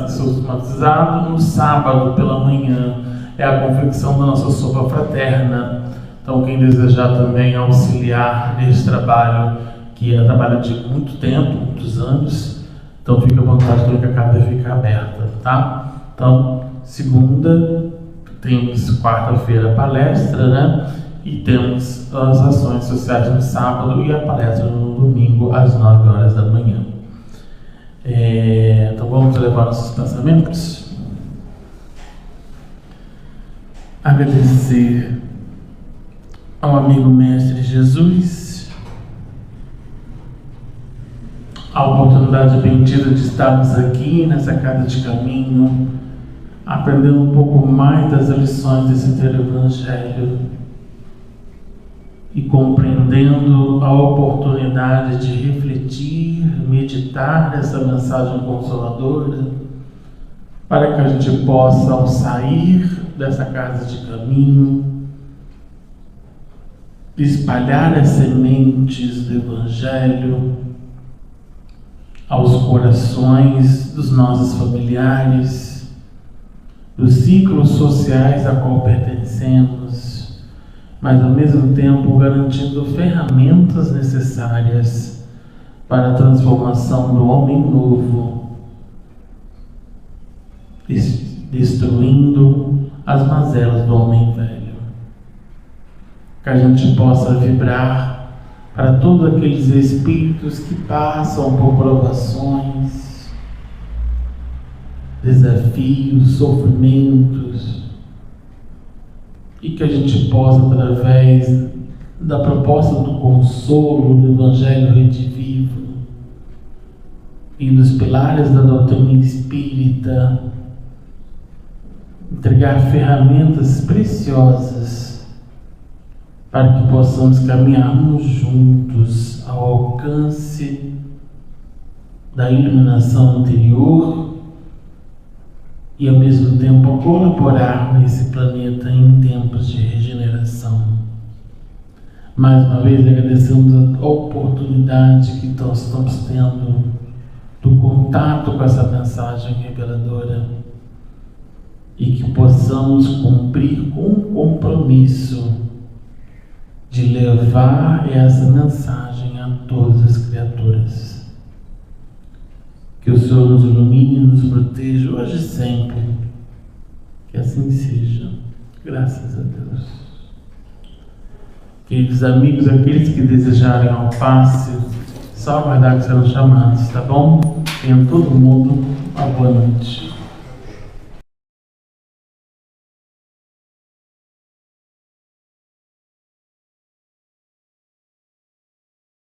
sistematizado, no sábado pela manhã é a confecção da nossa sopa fraterna. Então quem desejar também auxiliar nesse trabalho, que ela trabalha de muito tempo, muitos anos, então fica à vontade para que a casa fique aberta, tá? Então, segunda, temos quarta-feira a palestra, né? E temos as ações sociais no sábado e a palestra no domingo às 9 horas da manhã. Então vamos levar nossos pensamentos. Agradecer ao amigo Mestre Jesus a oportunidade bendita de estarmos aqui nessa casa de caminho, aprendendo um pouco mais das lições desse inteiro Evangelho e compreendendo a oportunidade de refletir, meditar essa mensagem consoladora, para que a gente possa, ao sair dessa casa de caminho, espalhar as sementes do Evangelho aos corações dos nossos familiares, dos ciclos sociais a qual pertencemos, mas ao mesmo tempo garantindo ferramentas necessárias para a transformação do homem novo, destruindo as mazelas do homem velho. Que a gente possa vibrar para todos aqueles espíritos que passam por provações, desafios, sofrimentos, e que a gente possa, através da proposta do consolo do Evangelho Redivivo e dos pilares da doutrina espírita, entregar ferramentas preciosas para que possamos caminharmos juntos ao alcance da iluminação interior e ao mesmo tempo colaborar nesse planeta em tempos de regeneração. Mais uma vez agradecemos a oportunidade que nós estamos tendo do contato com essa mensagem reveladora e que possamos cumprir com o compromisso de levar essa mensagem a todas as criaturas. Que o Senhor nos ilumine e nos proteja hoje e sempre. Que assim seja. Graças a Deus. Queridos amigos, aqueles que desejarem ao passe, só aguardar que serão chamados, tá bom? Tenham todo mundo uma boa noite.